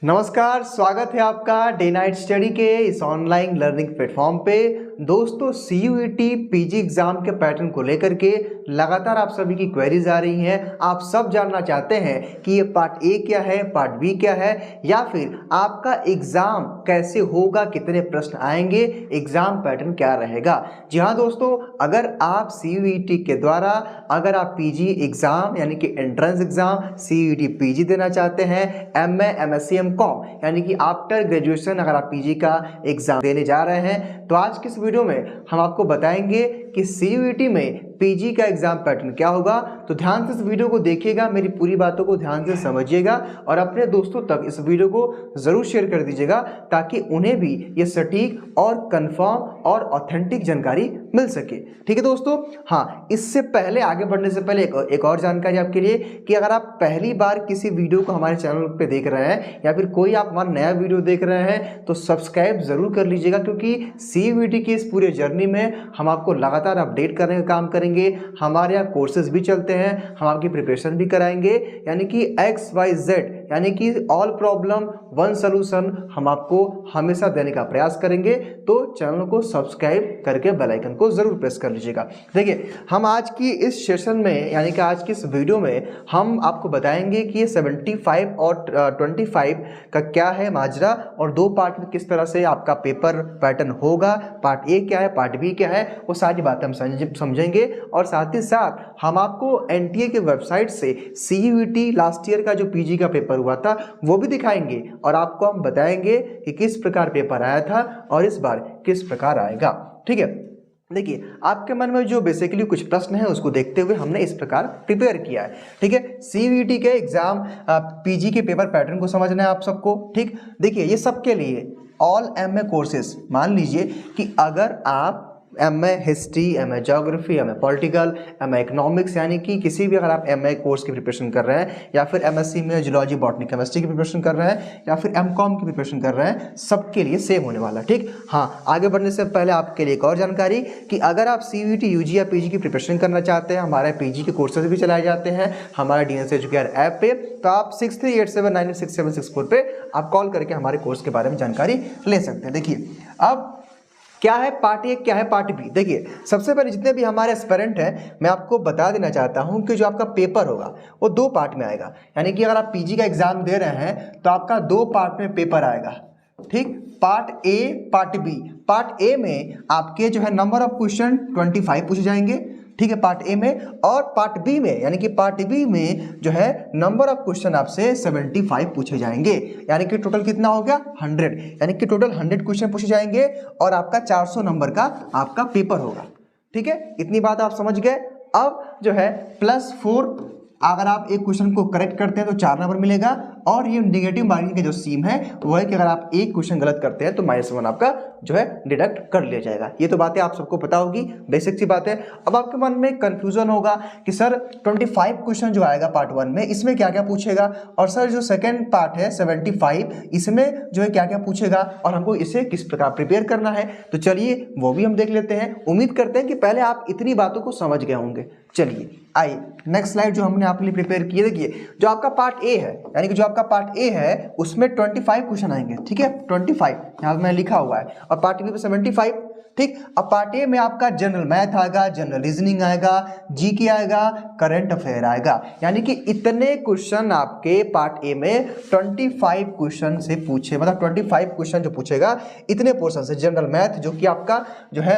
नमस्कार, स्वागत है आपका डे नाइट स्टडी के इस ऑनलाइन लर्निंग प्लेटफॉर्म पे। दोस्तों, CUET पीजी एग्जाम के पैटर्न को लेकर के लगातार आप सभी की क्वेरीज आ रही हैं। आप सब जानना चाहते हैं कि ये पार्ट ए क्या है, पार्ट बी क्या है, या फिर आपका एग्जाम कैसे होगा, कितने प्रश्न आएंगे, एग्जाम पैटर्न क्या रहेगा। जी हाँ दोस्तों, अगर आप CUET के द्वारा अगर आप पीजी एग्जाम यानी कि एंट्रेंस एग्जाम CUET पीजी देना चाहते हैं, MA MSc MCOM यानी कि आफ्टर ग्रेजुएशन अगर आप पीजी का एग्जाम देने जा रहे हैं, तो आज की इस वीडियो में हम आपको बताएंगे कि CUET में पीजी का एग्जाम पैटर्न क्या होगा। तो ध्यान से इस वीडियो को देखिएगा, मेरी पूरी बातों को ध्यान से समझिएगा और अपने दोस्तों तक इस वीडियो को जरूर शेयर कर दीजिएगा ताकि उन्हें भी ये सटीक और कंफर्म और ऑथेंटिक जानकारी मिल सके। ठीक है दोस्तों। हाँ, इससे पहले आगे बढ़ने से पहले एक और जानकारी आपके लिए कि अगर आप पहली बार किसी वीडियो को हमारे चैनल पे देख रहे हैं या फिर कोई आप हमारा नया वीडियो देख रहे हैं तो सब्सक्राइब जरूर कर लीजिएगा, क्योंकि CUET की इस पूरे जर्नी में हम आपको लगातार अपडेट करने का काम करेंगे। हमारे यहाँ कोर्सेज भी चलते हैं, हम आपकी प्रिपरेशन भी कराएंगे, यानी कि XYZ यानी कि ऑल प्रॉब्लम वन सोल्यूशन हम आपको हमेशा देने का प्रयास करेंगे। तो चैनल को सब्सक्राइब करके बेल आइकन को जरूर प्रेस कर लीजिएगा। देखिए, हम आज की इस सेशन में यानी कि आज की इस वीडियो में हम आपको बताएंगे कि ये 75 और 25 का क्या है माजरा और दो पार्ट में किस तरह से आपका पेपर पैटर्न होगा, पार्ट ए क्या है, पार्ट बी क्या है, वो सारी बातें हम समझेंगे। और साथ ही साथ हम आपको NTA के वेबसाइट से CUET लास्ट ईयर का जो पीजी का पेपर हुआ था वो भी दिखाएंगे और आपको हम बताएंगे कि किस प्रकार पेपर आया था और इस बार किस प्रकार आएगा। ठीक है। देखिए, आपके मन में जो बेसिकली कुछ प्रश्न है उसको देखते हुए हमने इस प्रकार प्रिपेयर किया है। ठीक है। CUET के एग्जाम पीजी के पेपर पैटर्न को समझना है आप सबको। ठीक, देखिए ये सबके लिए ऑल MA कोर्सेज, मान लीजिए कि अगर आप MA history, MA geography, MA political, MA economics यानी कि किसी भी अगर आप MA कोर्स की प्रिपरेशन कर रहे हैं या फिर MSc में जूलॉजी बॉटनी केमिस्ट्री की प्रिपरेशन कर रहे हैं या फिर MCOM की प्रिपरेशन कर रहे हैं, सबके लिए सेम होने वाला। ठीक। हाँ, आगे बढ़ने से पहले आपके लिए एक और जानकारी कि अगर आप CUET UG या PG की प्रिपरेशन करना चाहते हैं, हमारे PG के कोर्सेज भी चलाए जाते हैं हमारे DNS एजुकेयर ऐप पे, तो आप 6387986764 पे आप कॉल करके हमारे कोर्स के बारे में जानकारी ले सकते हैं। देखिए, अब क्या है पार्ट ए, क्या है पार्ट बी। देखिए, सबसे पहले जितने भी हमारे एस्पिरेंट हैं मैं आपको बता देना चाहता हूं कि जो आपका पेपर होगा वो दो पार्ट में आएगा। यानी कि अगर आप पीजी का एग्जाम दे रहे हैं तो आपका दो पार्ट में पेपर आएगा। ठीक, part A, part B. Part A में आपके जो है नंबर ऑफ क्वेश्चन 25 पूछे जाएंगे। ठीक है, पार्ट ए में। और पार्ट बी में यानी कि पार्ट बी में जो है नंबर ऑफ क्वेश्चन आपसे 75 पूछे जाएंगे। यानी कि टोटल कितना हो गया 100, यानी कि टोटल 100 क्वेश्चन पूछे जाएंगे और आपका 400 नंबर का आपका पेपर होगा। ठीक है, इतनी बात आप समझ गए। अब जो है +4, अगर आप एक क्वेश्चन को करेक्ट करते हैं तो 4 नंबर मिलेगा। और ये नेगेटिव मार्किंग का जो सीम है वो है कि अगर आप एक क्वेश्चन गलत करते हैं तो -1 आपका जो है डिडक्ट कर लिया जाएगा। ये तो बातें आप सबको पता होगी, बेसिक सी बात है। अब आपके मन में कंफ्यूजन होगा कि सर 25 क्वेश्चन जो आएगा पार्ट 1 में, इसमें क्या क्या पूछेगा, और सर जो सेकेंड पार्ट है 75, इसमें जो है क्या क्या पूछेगा और हमको इसे किस प्रकार प्रिपेयर करना है। तो चलिए वो भी हम देख लेते हैं। उम्मीद करते हैं कि पहले आप इतनी बातों को समझ गए होंगे। चलिए आइए नेक्स्ट स्लाइड जो हमने आपके लिए प्रिपेयर की है। देखिए, जो आपका पार्ट ए है यानी कि जो आपका पार्ट ए है उसमें 25 क्वेश्चन आएंगे। ठीक है, 25 यहाँ में लिखा हुआ है, और पार्ट बी में 75। ठीक। अब पार्ट ए में आपका जनरल मैथ आएगा, जनरल रीजनिंग आएगा, जीके आएगा, करंट अफेयर आएगा। यानी कि इतने क्वेश्चन आपके पार्ट ए में 25 क्वेश्चन से पूछे, मतलब 25 क्वेश्चन जो पूछेगा इतने पोर्शन से। जनरल मैथ जो कि आपका जो है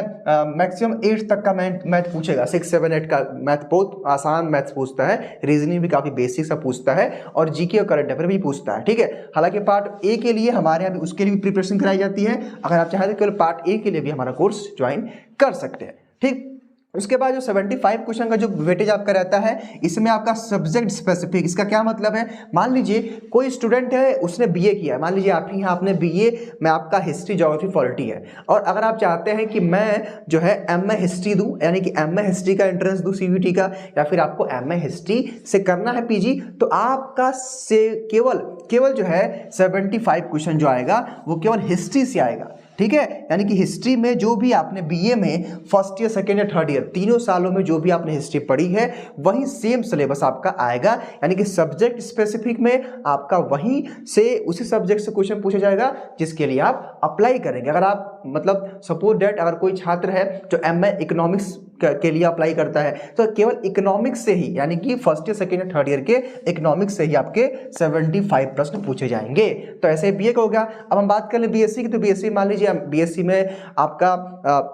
मैक्सिमम 8 तक का मैथ पूछेगा, 6, 7, 8 का मैथ बहुत आसान मैथ पूछता है। रीजनिंग भी काफी बेसिक सा पूछता है और जीके और करंट अफेयर भी पूछता है। ठीक है, हालांकि पार्ट ए के लिए हमारे यहाँ भी उसके लिए भी प्रिपरेशन कराई जाती है। अगर आप चाहें तो केवल पार्ट ए के लिए भी हमारा कोर्स ज्वाइन कर सकते हैं। ठीक। उसके बाद जो 75 क्वेश्चन का जो वेटेज आपका रहता है, इसमें आपका सब्जेक्ट स्पेसिफिक, इसका क्या मतलब है, मान लीजिए कोई स्टूडेंट है उसने बीए किया है, मान लीजिए आप ही आपने बीए में आपका हिस्ट्री ज्योग्राफी पॉलिटी है, और अगर आप चाहते हैं कि मैं जो है MA हिस्ट्री दूं, यानी कि MA हिस्ट्री का एंट्रेंस दूं CUET का, या फिर आपको MA हिस्ट्री से करना है पीजी, तो आपका से केवल जो है 75 क्वेश्चन जो आएगा वो केवल हिस्ट्री से आएगा। ठीक है। यानी कि हिस्ट्री में जो भी आपने बीए में फर्स्ट ईयर, सेकेंड या थर्ड ईयर तीनों सालों में जो भी आपने हिस्ट्री पढ़ी है वही सेम सिलेबस आपका आएगा। यानी कि सब्जेक्ट स्पेसिफिक में आपका वहीं से उसी सब्जेक्ट से क्वेश्चन पूछा जाएगा जिसके लिए आप अप्लाई करेंगे। अगर आप मतलब सपोज दैट अगर कोई छात्र है जो एमए इकोनॉमिक्स के लिए अप्लाई करता है तो केवल इकोनॉमिक्स से ही, यानी कि फर्स्ट ईयर, सेकेंड या थर्ड ईयर के इकोनॉमिक्स से ही आपके 75 प्रश्न पूछे जाएंगे। तो ऐसे बीए का हो गया। अब हम बात कर ले बीएससी की, तो बीएससी मान लीजिए बीएससी में आपका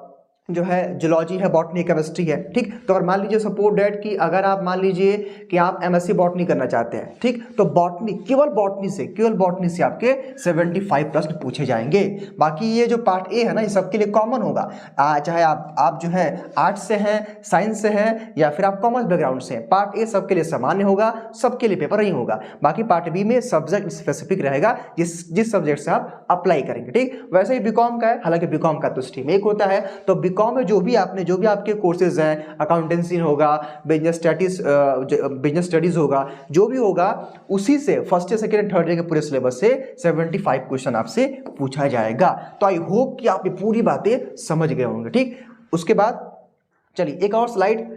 जो है जूलॉजी है, बॉटनी, केमिस्ट्री है, ठीक। तो अगर मान लीजिए सपोज दैट कि अगर आप मान लीजिए कि आप एमएससी बॉटनी करना चाहते हैं, ठीक, तो बॉटनी, केवल बॉटनी से आपके 75 प्रश्न पूछे जाएंगे। बाकी ये जो पार्ट ए है ना, ये सबके लिए कॉमन होगा। चाहे आप जो है आर्ट्स से हैं, साइंस से हैं या फिर आप कॉमर्स बैकग्राउंड से हैं, पार्ट ए सबके लिए सामान्य होगा, सबके लिए पेपर नहीं होगा। बाकी पार्ट बी में सब्जेक्ट स्पेसिफिक रहेगा, जिस सब्जेक्ट से आप अप्लाई करेंगे, ठीक। वैसे ही बीकॉम का है, हालांकि बीकॉम का तो स्ट्रीम एक होता है। तो बीकॉम में जो भी आपके कोर्सेज हैं, अकाउंटेंसी होगा, बिजनेस स्टडीज होगा, जो भी होगा उसी से first year, second and third year के पूरे सिलेबस से 75 क्वेश्चन आपसे पूछा जाएगा। तो आई होप कि आप ये पूरी बातें समझ गए होंगे, ठीक। उसके बाद चलिए एक और स्लाइड,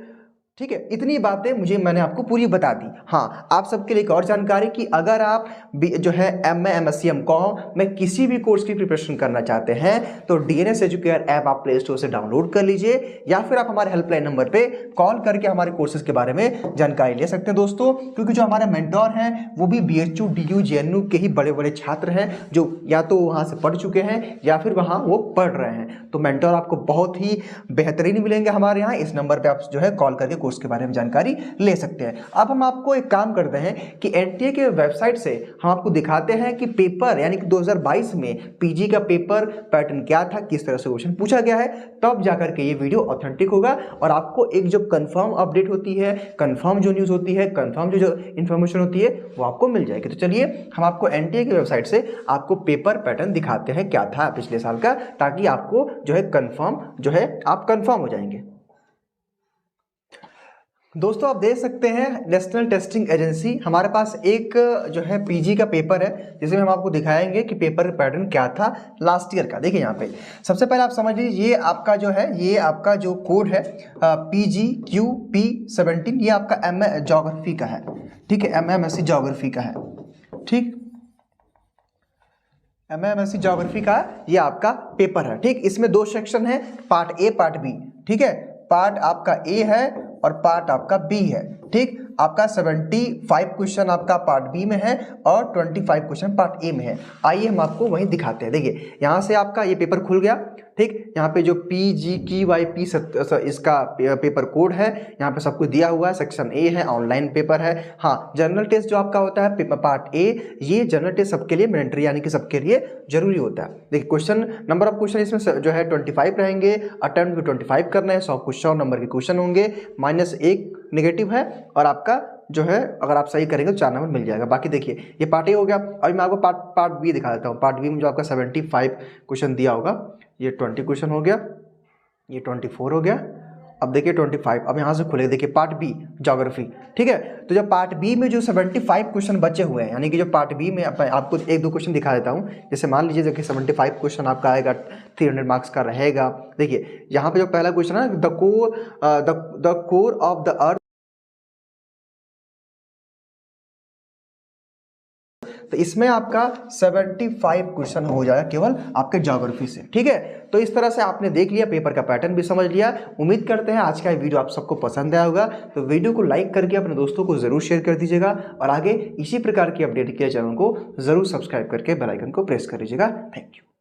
ठीक है। इतनी बातें मैंने आपको पूरी बता दी। हाँ, आप सबके लिए एक और जानकारी कि अगर आप जो है एमए, एमएससी, एमकॉम में किसी भी कोर्स की प्रिपरेशन करना चाहते हैं तो डीएनएस एजुकेयर ऐप आप प्ले स्टोर से डाउनलोड कर लीजिए या फिर आप हमारे हेल्पलाइन नंबर पे कॉल करके हमारे कोर्सेज के बारे में जानकारी ले सकते हैं दोस्तों। क्योंकि जो हमारे मेंटोर हैं वो भी बीएचयू, डीयू, जेएनयू के ही बड़े बड़े छात्र हैं जो या तो वहाँ से पढ़ चुके हैं या फिर वहाँ वो पढ़ रहे हैं। तो मेंटोर आपको बहुत ही बेहतरीन मिलेंगे हमारे यहाँ। इस नंबर पर आप जो है कॉल करके कोर्स के बारे में जानकारी ले सकते हैं। अब हम आपको एक काम करते हैं कि एनटीए के वेबसाइट से हम आपको दिखाते हैं कि पेपर, यानी कि 2022 में पीजी का पेपर पैटर्न क्या था, किस तरह से क्वेश्चन पूछा गया है, तब जाकर के ये वीडियो ऑथेंटिक होगा और आपको एक जो कंफर्म अपडेट होती है, कंफर्म जो न्यूज़ होती है, कंफर्म जो इन्फॉर्मेशन होती है वो आपको मिल जाएगी। तो चलिए हम आपको एनटीए की वेबसाइट से आपको पेपर पैटर्न दिखाते हैं क्या था पिछले साल का, ताकि आपको जो है कंफर्म जो है आप कंफर्म हो जाएंगे। दोस्तों आप देख सकते हैं नेशनल टेस्टिंग एजेंसी, हमारे पास एक जो है पीजी का पेपर है जिसमें हम आपको दिखाएंगे कि पेपर पैटर्न क्या था लास्ट ईयर का। देखिए यहाँ पे सबसे पहले आप समझ लीजिए, ये आपका जो है, ये आपका जो कोड है PGQP17, ये आपका एमए ज्योग्राफी का है, ठीक है, एमएमएससी ज्योग्राफी का है, ठीक, एमएमएससी ज्योग्राफी का ये आपका पेपर है, ठीक। इसमें 2 सेक्शन है, पार्ट ए, पार्ट बी, ठीक है। पार्ट आपका ए है और पार्ट आपका बी है, ठीक। आपका 75 क्वेश्चन आपका पार्ट बी में है और 25 क्वेश्चन पार्ट ए में है। आइए हम आपको वहीं दिखाते हैं। देखिए यहाँ से आपका ये पेपर खुल गया, ठीक। यहाँ पे जो PGQYP इसका पेपर कोड है, यहाँ पे सब कुछ दिया हुआ है। सेक्शन ए है, ऑनलाइन पेपर है। हाँ, जनरल टेस्ट जो आपका होता है पार्ट ए, ये जनरल टेस्ट सबके लिए मैंडेटरी, यानी कि सबके लिए जरूरी होता है। देखिए क्वेश्चन, नंबर ऑफ क्वेश्चन इसमें जो है 25 रहेंगे, अटेम्प्ट भी 25 करना है, 100 नंबर के क्वेश्चन होंगे, -1 नेगेटिव है और आपका जो है अगर आप सही करेंगे तो 4 नंबर मिल जाएगा। बाकी देखिए ये पार्ट ए हो गया। अभी मैं आपको पार्ट बी दिखा देता हूँ। पार्ट बी में जो आपका 75 क्वेश्चन दिया होगा, ये 20 क्वेश्चन हो गया, ये 24 हो गया। अब देखिए 25, अब यहाँ से खुलेगा, देखिए पार्ट बी ज्योग्राफी, ठीक है। तो जब पार्ट बी में जो 75 क्वेश्चन बचे हुए हैं, यानी कि जो पार्ट बी में आपको 1-2 क्वेश्चन दिखा देता हूँ। जैसे मान लीजिए देखिए 75 क्वेश्चन आपका आएगा, 300 मार्क्स का रहेगा। देखिए यहाँ पे जो पहला क्वेश्चन है, the core of the earth, तो इसमें आपका 75 क्वेश्चन हो जाएगा केवल आपके ज्योग्राफी से, ठीक है। तो इस तरह से आपने देख लिया, पेपर का पैटर्न भी समझ लिया। उम्मीद करते हैं आज का ये वीडियो आप सबको पसंद आया होगा। तो वीडियो को लाइक करके अपने दोस्तों को जरूर शेयर कर दीजिएगा और आगे इसी प्रकार की अपडेट के चैनल को जरूर सब्सक्राइब करके बेल आइकन को प्रेस कर दीजिएगा। Thank you.